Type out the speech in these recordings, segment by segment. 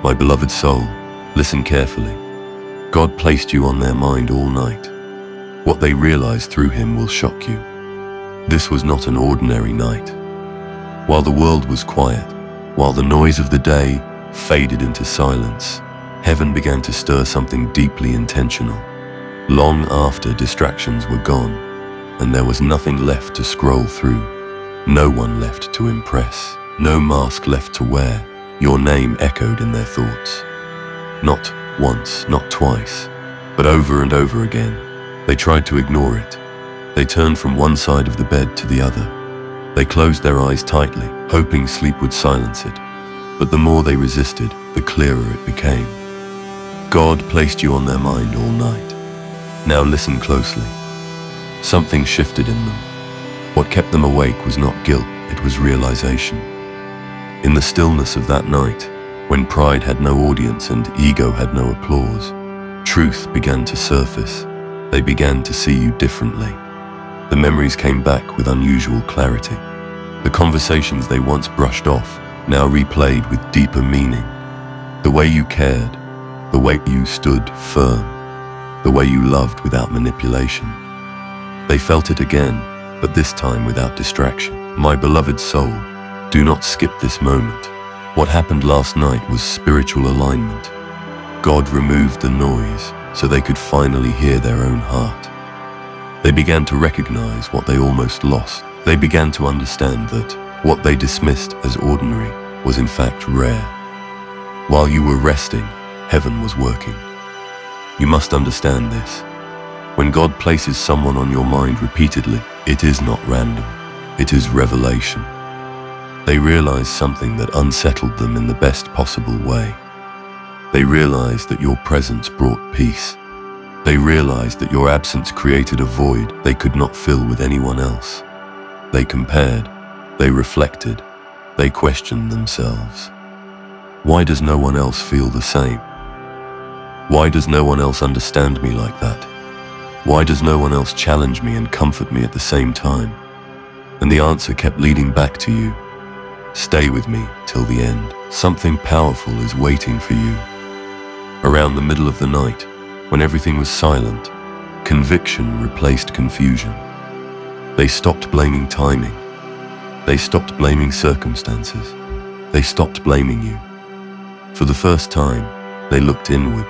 My beloved soul, listen carefully. God placed you on their mind all night. What they realized through him will shock you. This was not an ordinary night. While the world was quiet, while the noise of the day faded into silence, heaven began to stir something deeply intentional. Long after distractions were gone, and there was nothing left to scroll through, no one left to impress, no mask left to wear, your name echoed in their thoughts. Not once, not twice, but over and over again. They tried to ignore it. They turned from one side of the bed to the other. They closed their eyes tightly, hoping sleep would silence it. But the more they resisted, the clearer it became. God placed you on their mind all night. Now listen closely. Something shifted in them. What kept them awake was not guilt, it was realization. In the stillness of that night, when pride had no audience and ego had no applause, truth began to surface. They began to see you differently. The memories came back with unusual clarity. The conversations they once brushed off now replayed with deeper meaning. The way you cared, the way you stood firm, the way you loved without manipulation. They felt it again, but this time without distraction. My beloved soul, do not skip this moment. What happened last night was spiritual alignment. God removed the noise so they could finally hear their own heart. They began to recognize what they almost lost. They began to understand that what they dismissed as ordinary was in fact rare. While you were resting, heaven was working. You must understand this. When God places someone on your mind repeatedly, it is not random. It is revelation. They realized something that unsettled them in the best possible way. They realized that your presence brought peace. They realized that your absence created a void they could not fill with anyone else. They compared, they reflected, they questioned themselves. Why does no one else feel the same? Why does no one else understand me like that? Why does no one else challenge me and comfort me at the same time? And the answer kept leading back to you. Stay with me till the end. Something powerful is waiting for you. Around the middle of the night, when everything was silent, conviction replaced confusion. They stopped blaming timing. They stopped blaming circumstances. They stopped blaming you. For the first time, they looked inward.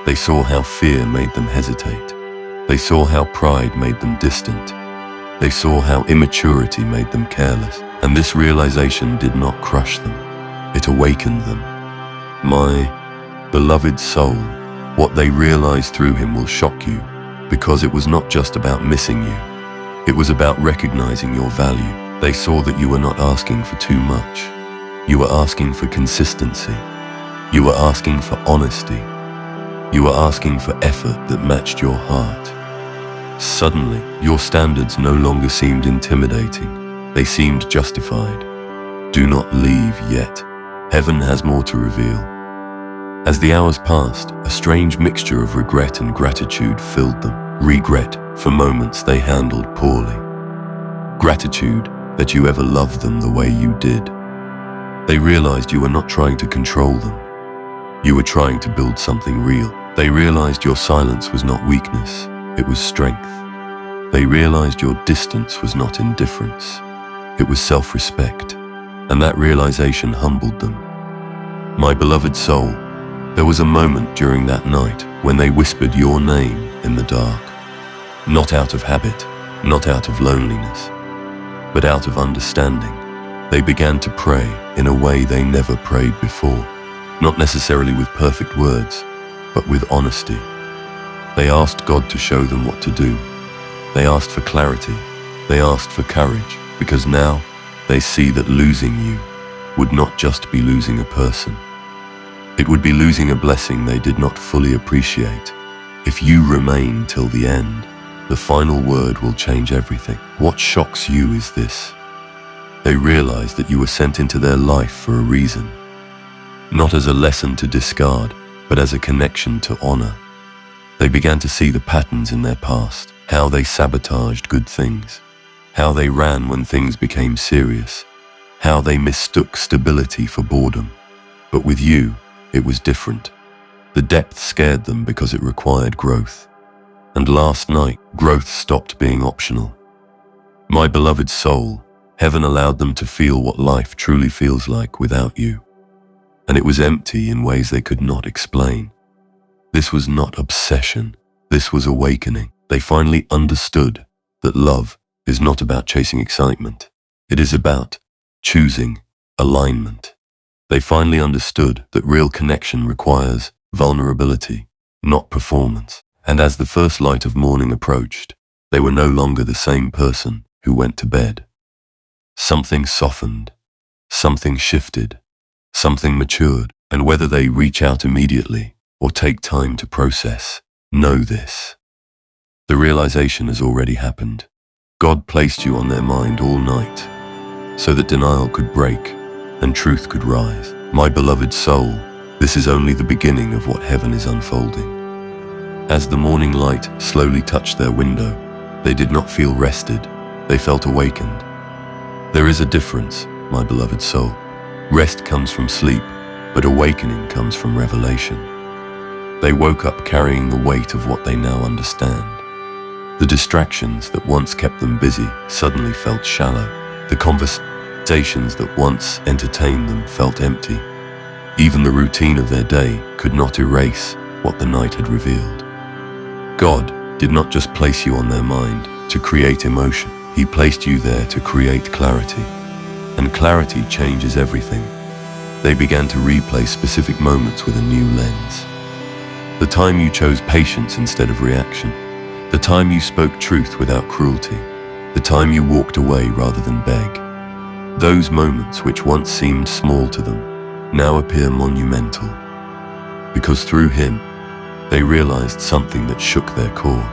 They saw how fear made them hesitate. They saw how pride made them distant. They saw how immaturity made them careless. And this realization did not crush them. It awakened them. My beloved soul, what they realized through him will shock you, because it was not just about missing you. It was about recognizing your value. They saw that you were not asking for too much. You were asking for consistency. You were asking for honesty. You were asking for effort that matched your heart. Suddenly, your standards no longer seemed intimidating. They seemed justified. Do not leave yet. Heaven has more to reveal. As the hours passed, a strange mixture of regret and gratitude filled them. Regret for moments they handled poorly. Gratitude that you ever loved them the way you did. They realized you were not trying to control them. You were trying to build something real. They realized your silence was not weakness, it was strength. They realized your distance was not indifference, it was self-respect. And that realization humbled them. My beloved soul, there was a moment during that night when they whispered your name in the dark. Not out of habit, not out of loneliness, but out of understanding. They began to pray in a way they never prayed before. Not necessarily with perfect words, but with honesty. They asked God to show them what to do. They asked for clarity. They asked for courage, because now they see that losing you would not just be losing a person. It would be losing a blessing they did not fully appreciate. If you remain till the end, the final word will change everything. What shocks you is this. They realize that you were sent into their life for a reason. Not as a lesson to discard, but as a connection to honor. They began to see the patterns in their past, how they sabotaged good things, how they ran when things became serious, how they mistook stability for boredom. But with you, It was different. The depth scared them because it required growth. And last night, growth stopped being optional. My beloved soul, heaven allowed them to feel what life truly feels like without you. And it was empty in ways they could not explain. This was not obsession. This was awakening. They finally understood that love is not about chasing excitement. It is about choosing alignment. They finally understood that real connection requires vulnerability, not performance. And as the first light of morning approached, they were no longer the same person who went to bed. Something softened, something shifted, something matured, and whether they reach out immediately or take time to process, know this. The realization has already happened. God placed you on their mind all night so that denial could break and truth could rise. My beloved soul, this is only the beginning of what heaven is unfolding. As the morning light slowly touched their window, they did not feel rested, they felt awakened. There is a difference, my beloved soul. Rest comes from sleep, but awakening comes from revelation. They woke up carrying the weight of what they now understand. The distractions that once kept them busy suddenly felt shallow. The conversations that once entertained them felt empty. Even the routine of their day could not erase what the night had revealed. God did not just place you on their mind to create emotion. He placed you there to create clarity. And clarity changes everything. They began to replay specific moments with a new lens. The time you chose patience instead of reaction. The time you spoke truth without cruelty. The time you walked away rather than beg. Those moments which once seemed small to them now appear monumental. Because through him, they realized something that shook their core.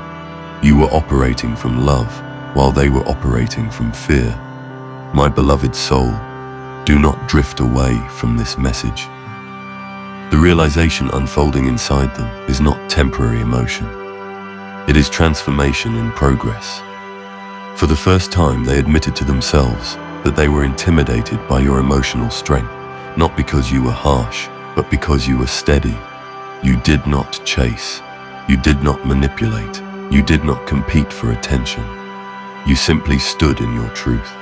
You were operating from love while they were operating from fear. My beloved soul, do not drift away from this message. The realization unfolding inside them is not temporary emotion. It is transformation in progress. For the first time, they admitted to themselves that they were intimidated by your emotional strength, not because you were harsh, but because you were steady. You did not chase. You did not manipulate. You did not compete for attention. You simply stood in your truth.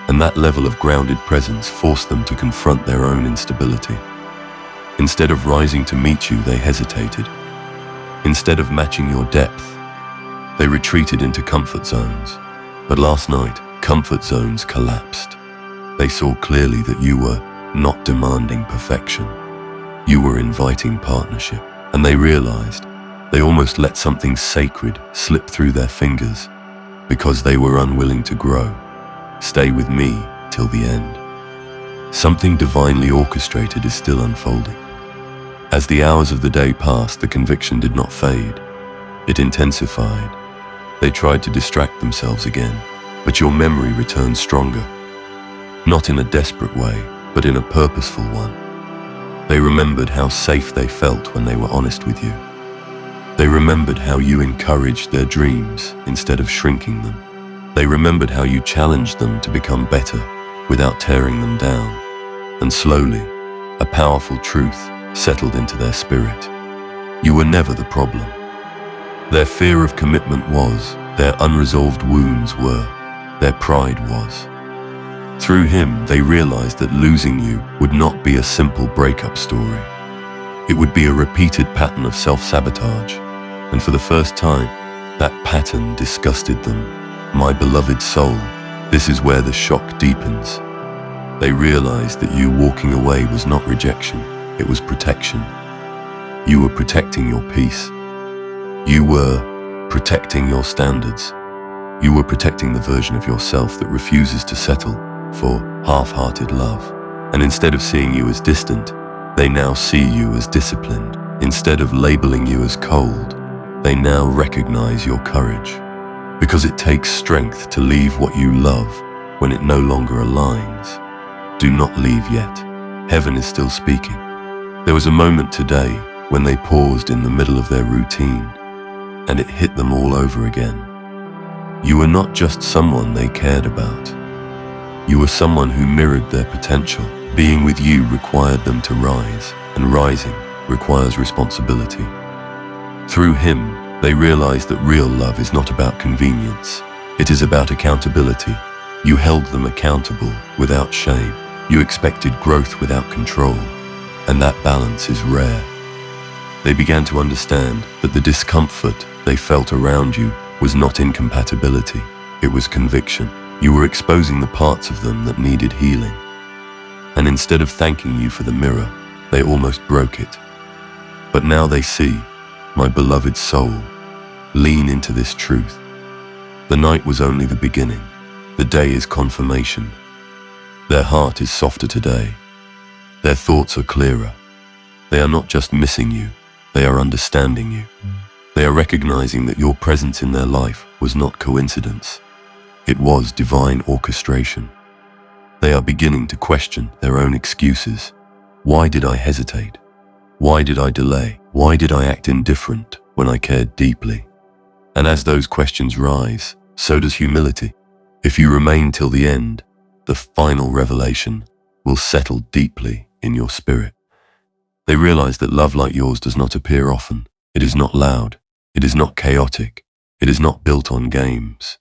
And that level of grounded presence forced them to confront their own instability. Instead of rising to meet you, they hesitated. Instead of matching your depth, they retreated into comfort zones. But last night, comfort zones collapsed. They saw clearly that you were not demanding perfection. You were inviting partnership. And they realized they almost let something sacred slip through their fingers because they were unwilling to grow. Stay with me till the end. Something divinely orchestrated is still unfolding. As the hours of the day passed, the conviction did not fade. It intensified. They tried to distract themselves again, but your memory returned stronger. Not in a desperate way, but in a purposeful one. They remembered how safe they felt when they were honest with you. They remembered how you encouraged their dreams instead of shrinking them. They remembered how you challenged them to become better without tearing them down. And slowly, a powerful truth settled into their spirit. You were never the problem. Their fear of commitment was, their unresolved wounds were, their pride was. Through him, they realized that losing you would not be a simple breakup story. It would be a repeated pattern of self-sabotage. And for the first time, that pattern disgusted them. My beloved soul, this is where the shock deepens. They realized that you walking away was not rejection, it was protection. You were protecting your peace. You were protecting your standards. You were protecting the version of yourself that refuses to settle for half-hearted love. And instead of seeing you as distant, they now see you as disciplined. Instead of labeling you as cold, they now recognize your courage. Because it takes strength to leave what you love when it no longer aligns. Do not leave yet. Heaven is still speaking. There was a moment today when they paused in the middle of their routine, and it hit them all over again. You were not just someone they cared about. You were someone who mirrored their potential. Being with you required them to rise. and rising requires responsibility. Through him, they realized that real love is not about convenience. It is about accountability. You held them accountable without shame. You expected growth without control, and that balance is rare. They began to understand that the discomfort they felt around you was not incompatibility, it was conviction. You were exposing the parts of them that needed healing. And instead of thanking you for the mirror, they almost broke it. But now they see, my beloved soul, lean into this truth. The night was only the beginning. The day is confirmation. Their heart is softer today. Their thoughts are clearer. They are not just missing you, they are understanding you. They are recognizing that your presence in their life was not coincidence. It was divine orchestration. They are beginning to question their own excuses. Why did I hesitate? Why did I delay? Why did I act indifferent when I cared deeply? And as those questions rise, so does humility. If you remain till the end, the final revelation will settle deeply in your spirit. They realize that love like yours does not appear often. It is not loud. It is not chaotic. It is not built on games.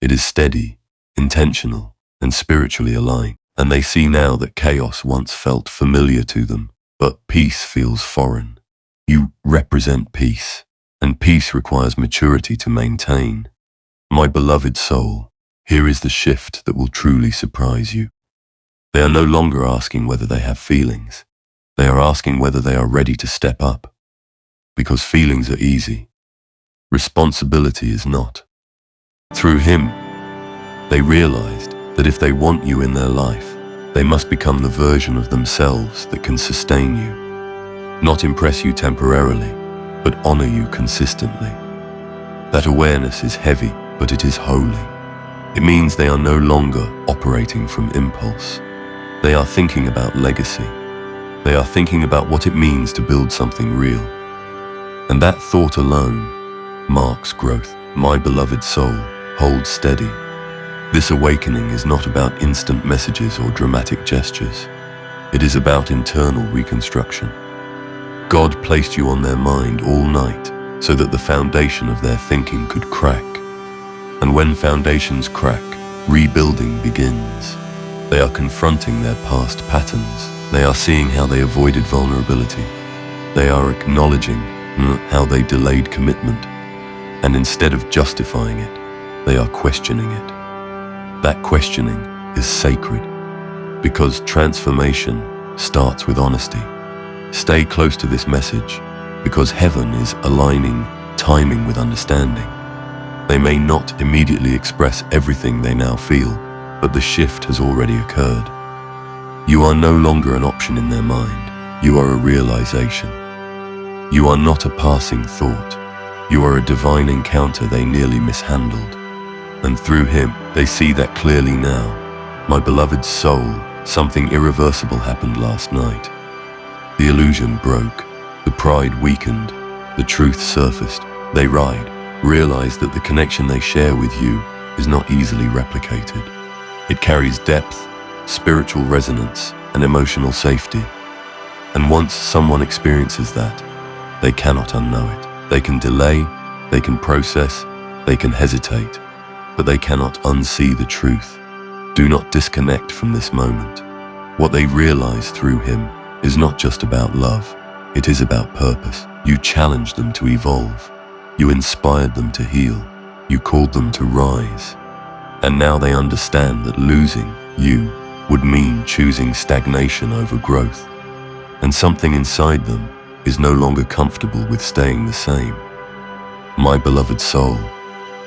It is steady, intentional, and spiritually aligned. And they see now that chaos once felt familiar to them, but peace feels foreign. You represent peace, and peace requires maturity to maintain. My beloved soul, here is the shift that will truly surprise you. They are no longer asking whether they have feelings. They are asking whether they are ready to step up. Because feelings are easy. Responsibility is not. Through him, they realized that if they want you in their life, they must become the version of themselves that can sustain you. Not impress you temporarily, but honor you consistently. That awareness is heavy, but it is holy. It means they are no longer operating from impulse. They are thinking about legacy. They are thinking about what it means to build something real. And that thought alone marks growth. My beloved soul, hold steady. This awakening is not about instant messages or dramatic gestures. It is about internal reconstruction. God placed you on their mind all night so that the foundation of their thinking could crack. And when foundations crack, rebuilding begins. They are confronting their past patterns. They are seeing how they avoided vulnerability. They are acknowledging how they delayed commitment. And instead of justifying it, they are questioning it. That questioning is sacred, because transformation starts with honesty. Stay close to this message, because heaven is aligning timing with understanding. They may not immediately express everything they now feel, but the shift has already occurred. You are no longer an option in their mind. You are a realization. You are not a passing thought. You are a divine encounter they nearly mishandled. And through him, they see that clearly now. My beloved soul, something irreversible happened last night. The illusion broke. The pride weakened. The truth surfaced. They realize that the connection they share with you is not easily replicated. It carries depth, spiritual resonance, and emotional safety. And once someone experiences that, they cannot unknow it. They can delay, they can process, they can hesitate, but they cannot unsee the truth. Do not disconnect from this moment. What they realize through him is not just about love, it is about purpose. You challenged them to evolve. You inspired them to heal. You called them to rise. And now they understand that losing you would mean choosing stagnation over growth. And something inside them is no longer comfortable with staying the same. My beloved soul,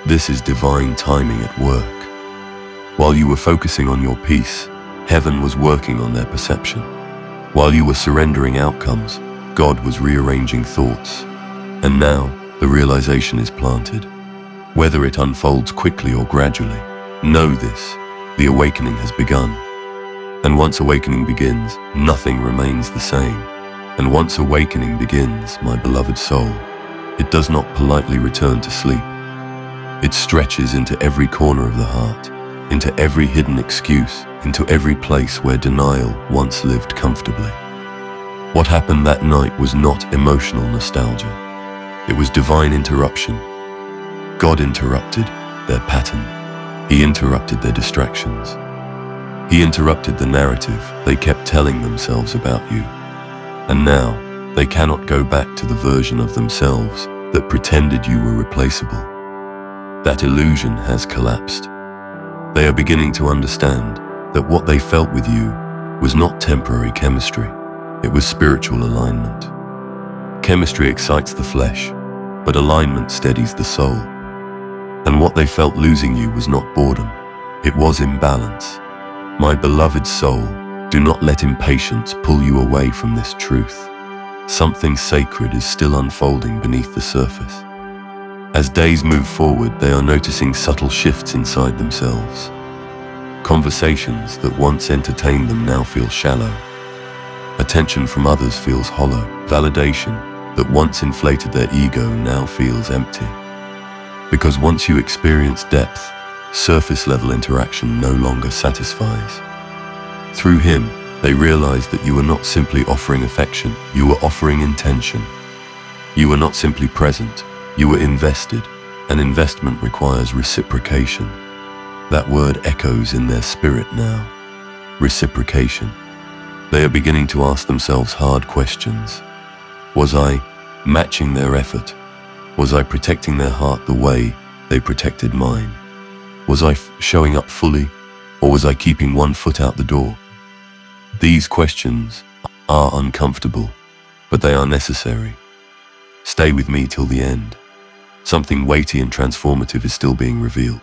this is divine timing at work. While you were focusing on your peace, heaven was working on their perception. While you were surrendering outcomes, God was rearranging thoughts. And now, the realization is planted. Whether it unfolds quickly or gradually, know this, the awakening has begun. And once awakening begins, nothing remains the same. And once awakening begins, my beloved soul, it does not politely return to sleep. It stretches into every corner of the heart, into every hidden excuse, into every place where denial once lived comfortably. What happened that night was not emotional nostalgia. It was divine interruption. God interrupted their pattern. He interrupted their distractions. He interrupted the narrative they kept telling themselves about you. And now, they cannot go back to the version of themselves that pretended you were replaceable. That illusion has collapsed. They are beginning to understand that what they felt with you was not temporary chemistry. It was spiritual alignment. Chemistry excites the flesh, but alignment steadies the soul. And what they felt losing you was not boredom. It was imbalance. My beloved soul, do not let impatience pull you away from this truth. Something sacred is still unfolding beneath the surface. As days move forward, they are noticing subtle shifts inside themselves. Conversations that once entertained them now feel shallow. Attention from others feels hollow. Validation that once inflated their ego now feels empty. Because once you experience depth, surface-level interaction no longer satisfies. Through him, they realize that you are not simply offering affection, you are offering intention. You are not simply present, you are invested. An investment requires reciprocation. That word echoes in their spirit now. Reciprocation. They are beginning to ask themselves hard questions. Was I matching their effort? Was I protecting their heart the way they protected mine? Was I showing up fully, or was I keeping one foot out the door? These questions are uncomfortable, but they are necessary. Stay with me till the end. Something weighty and transformative is still being revealed.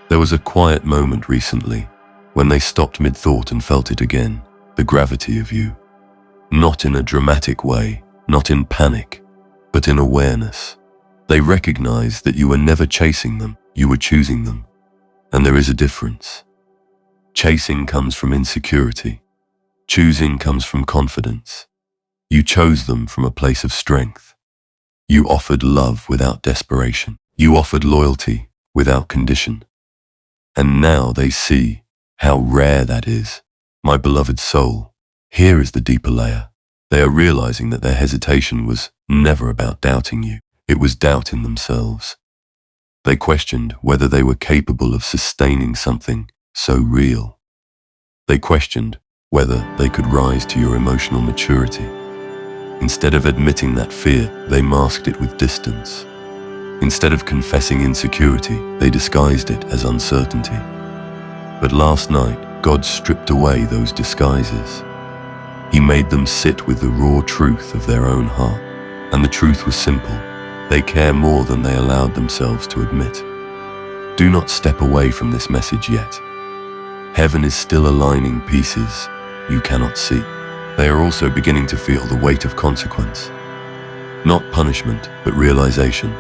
There was a quiet moment recently when they stopped mid-thought and felt it again, the gravity of you. Not in a dramatic way, not in panic, but in awareness. They recognized that you were never chasing them, you were choosing them. And there is a difference. Chasing comes from insecurity. Choosing comes from confidence. You chose them from a place of strength. You offered love without desperation. You offered loyalty without condition. And now they see how rare that is. My beloved soul, here is the deeper layer. They are realizing that their hesitation was never about doubting you. It was doubt in themselves. They questioned whether they were capable of sustaining something so real. They questioned whether they could rise to your emotional maturity. Instead of admitting that fear, they masked it with distance. Instead of confessing insecurity, they disguised it as uncertainty. But last night, God stripped away those disguises. He made them sit with the raw truth of their own heart. And the truth was simple. They care more than they allowed themselves to admit. Do not step away from this message yet. Heaven is still aligning pieces you cannot see. They are also beginning to feel the weight of consequence. Not punishment, but realization.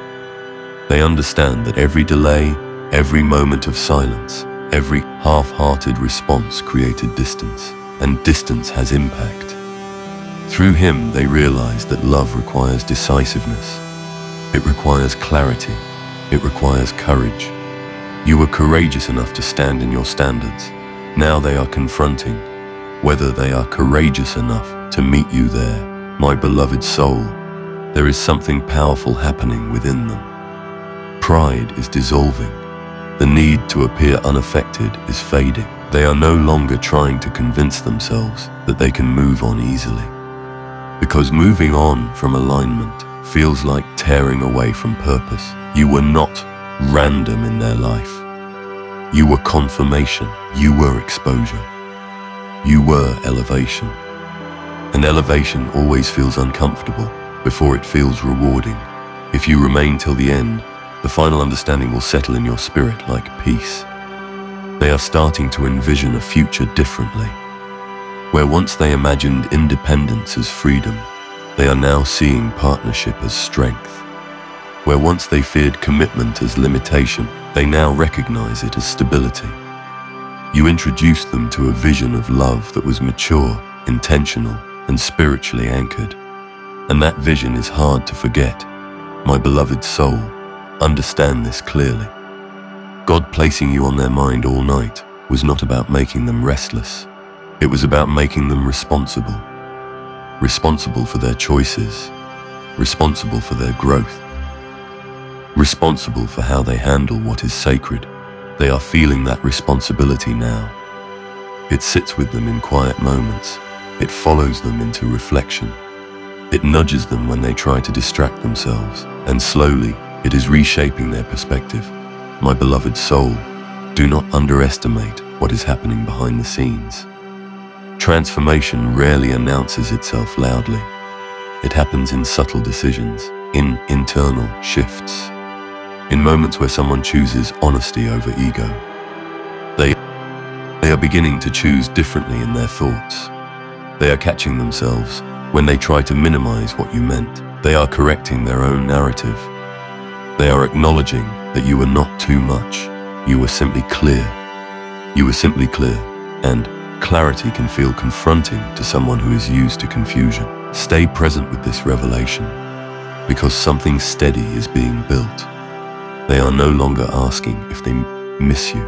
They understand that every delay, every moment of silence, every half-hearted response created distance, and distance has impact. Through him, they realize that love requires decisiveness. It requires clarity. It requires courage. You were courageous enough to stand in your standards. Now they are confronting whether they are courageous enough to meet you there. My beloved soul, there is something powerful happening within them. Pride is dissolving. The need to appear unaffected is fading. They are no longer trying to convince themselves that they can move on easily. Because moving on from alignment feels like tearing away from purpose. You were not random in their life. You were confirmation. You were exposure. You were elevation. And elevation always feels uncomfortable before it feels rewarding. If you remain till the end, the final understanding will settle in your spirit like peace. They are starting to envision a future differently. Where once they imagined independence as freedom, they are now seeing partnership as strength. Where once they feared commitment as limitation, they now recognize it as stability. You introduced them to a vision of love that was mature, intentional, and spiritually anchored. And that vision is hard to forget. My beloved soul, understand this clearly. God placing you on their mind all night was not about making them restless. It was about making them responsible. responsible for their choices, responsible for their growth, responsible for how they handle what is sacred. They are feeling that responsibility now. It sits with them in quiet moments. It follows them into reflection. It nudges them when they try to distract themselves, and slowly, it is reshaping their perspective. My beloved soul, do not underestimate what is happening behind the scenes. Transformation rarely announces itself loudly. It happens in subtle decisions, in internal shifts, in moments where someone chooses honesty over ego. They are beginning to choose differently in their thoughts. They are catching themselves when they try to minimize what you meant. They are correcting their own narrative. They are acknowledging that you were not too much. You were simply clear. You were simply clear. And clarity can feel confronting to someone who is used to confusion. Stay present with this revelation, because something steady is being built. They are no longer asking if they miss you.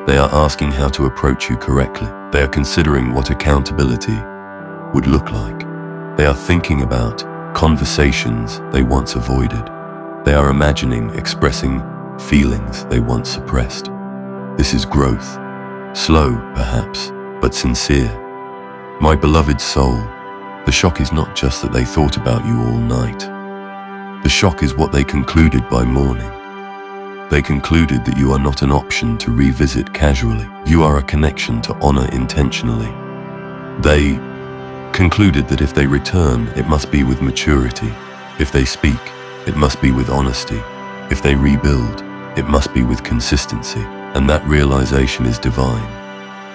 They are asking how to approach you correctly. They are considering what accountability would look like. They are thinking about conversations they once avoided. They are imagining expressing feelings they once suppressed. This is growth. Slow, perhaps, but sincere. My beloved soul, the shock is not just that they thought about you all night. The shock is what they concluded by morning. They concluded that you are not an option to revisit casually. You are a connection to honor intentionally. They concluded that if they return, it must be with maturity. If they speak, it must be with honesty. If they rebuild, it must be with consistency. And that realization is divine.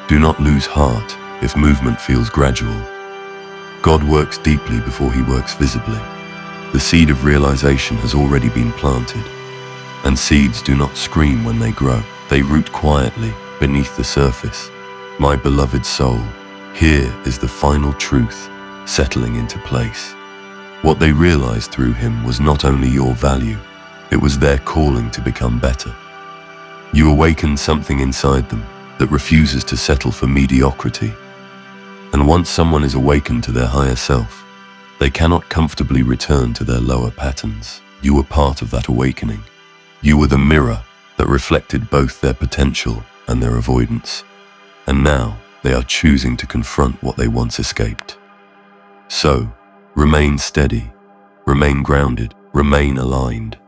Do not lose heart if movement feels gradual. God works deeply before he works visibly. The seed of realization has already been planted. And seeds do not scream when they grow. They root quietly beneath the surface. My beloved soul, here is the final truth settling into place. What they realized through him was not only your value, it was their calling to become better. You awakened something inside them that refuses to settle for mediocrity. And once someone is awakened to their higher self, they cannot comfortably return to their lower patterns. You were part of that awakening. You were the mirror that reflected both their potential and their avoidance. And now they are choosing to confront what they once escaped. So, remain steady, remain grounded, remain aligned.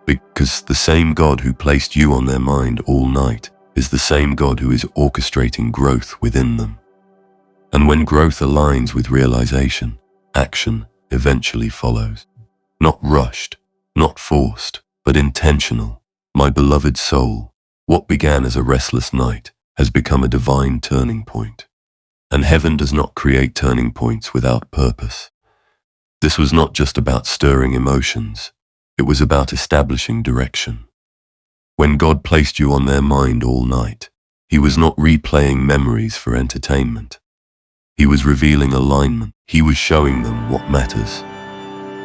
Because the same God who placed you on their mind all night is the same God who is orchestrating growth within them. And when growth aligns with realization, action eventually follows. Not rushed, not forced, but intentional. My beloved soul, what began as a restless night has become a divine turning point. And heaven does not create turning points without purpose. This was not just about stirring emotions. It was about establishing direction. When God placed you on their mind all night, he was not replaying memories for entertainment. He was revealing alignment. He was showing them what matters.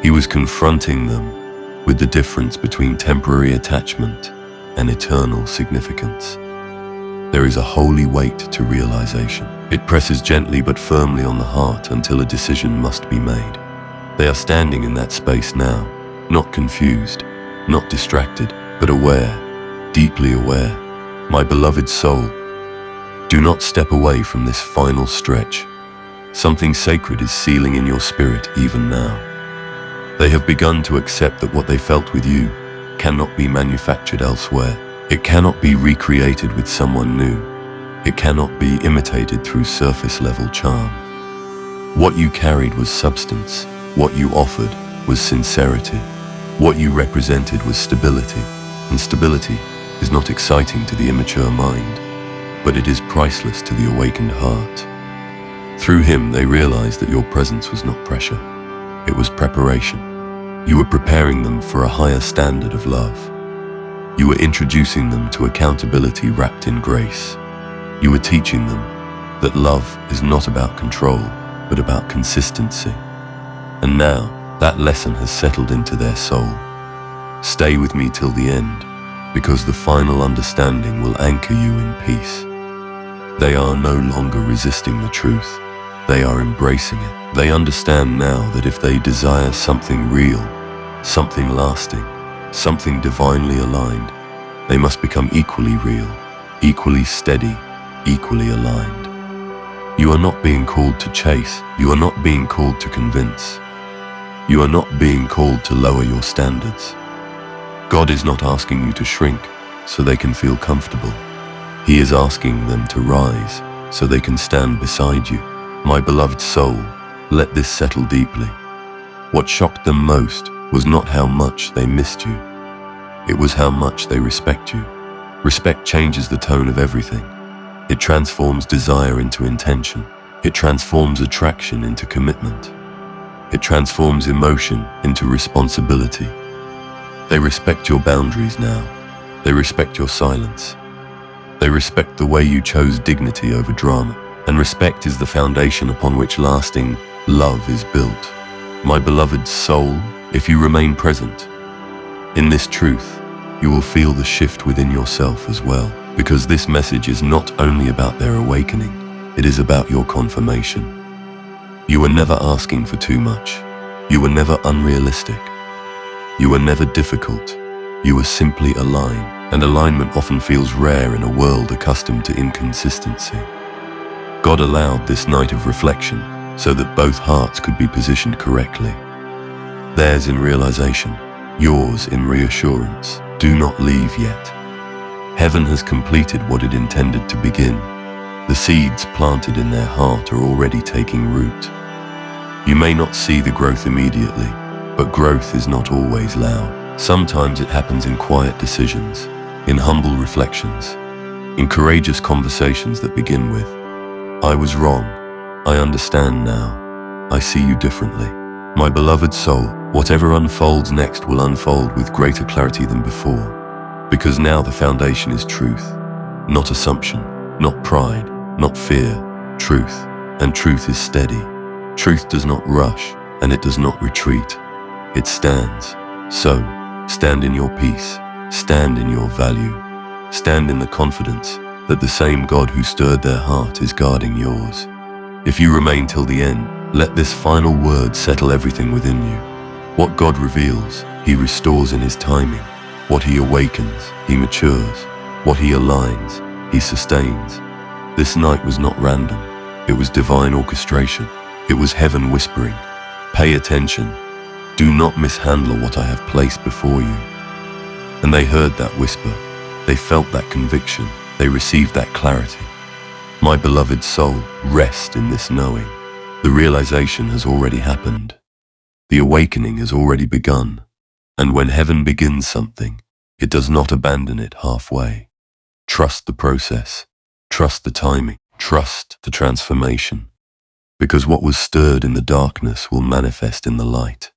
He was confronting them with the difference between temporary attachment and eternal significance. There is a holy weight to realization. It presses gently but firmly on the heart until a decision must be made. They are standing in that space now, not confused, not distracted, but aware, deeply aware. My beloved soul, do not step away from this final stretch. Something sacred is sealing in your spirit even now. They have begun to accept that what they felt with you cannot be manufactured elsewhere. It cannot be recreated with someone new. It cannot be imitated through surface-level charm. What you carried was substance. What you offered was sincerity. What you represented was stability. And stability is not exciting to the immature mind, but it is priceless to the awakened heart. Through him, they realized that your presence was not pressure. It was preparation. You were preparing them for a higher standard of love. You were introducing them to accountability wrapped in grace. You were teaching them that love is not about control, but about consistency. And now, that lesson has settled into their soul. Stay with me till the end, because the final understanding will anchor you in peace. They are no longer resisting the truth. They are embracing it. They understand now that if they desire something real, something lasting, something divinely aligned, they must become equally real, equally steady, equally aligned. You are not being called to chase. You are not being called to convince. You are not being called to lower your standards. God is not asking you to shrink so they can feel comfortable. He is asking them to rise so they can stand beside you. My beloved soul, let this settle deeply. What shocked them most was not how much they missed you. It was how much they respect you. Respect changes the tone of everything. It transforms desire into intention. It transforms attraction into commitment. It transforms emotion into responsibility. They respect your boundaries now. They respect your silence. They respect the way you chose dignity over drama. And respect is the foundation upon which lasting love is built. My beloved soul, if you remain present in this truth, you will feel the shift within yourself as well. Because this message is not only about their awakening, it is about your confirmation. You were never asking for too much. You were never unrealistic. You were never difficult. You were simply aligned. And alignment often feels rare in a world accustomed to inconsistency. God allowed this night of reflection so that both hearts could be positioned correctly. Theirs in realization, yours in reassurance. Do not leave yet. Heaven has completed what it intended to begin. The seeds planted in their heart are already taking root. You may not see the growth immediately, but growth is not always loud. Sometimes it happens in quiet decisions, in humble reflections, in courageous conversations that begin with, "I was wrong. I understand now. I see you differently." My beloved soul, whatever unfolds next will unfold with greater clarity than before. Because now the foundation is truth, not assumption, not pride, not fear, truth. And truth is steady. Truth does not rush, and it does not retreat. It stands. So, stand in your peace, stand in your value, stand in the confidence that the same God who stirred their heart is guarding yours. If you remain till the end, let this final word settle everything within you. What God reveals, He restores in His timing. What He awakens, He matures. What He aligns, He sustains. This night was not random. It was divine orchestration. It was heaven whispering, "Pay attention. Do not mishandle what I have placed before you." And they heard that whisper. They felt that conviction. They received that clarity. My beloved soul, rest in this knowing. The realization has already happened. The awakening has already begun. And when heaven begins something, it does not abandon it halfway. Trust the process. Trust the timing. Trust the transformation. Because what was stirred in the darkness will manifest in the light.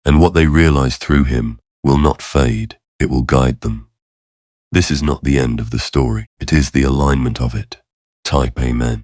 And what they realize through Him will not fade. It will guide them. This is not the end of the story. It is the alignment of it. Type Amen.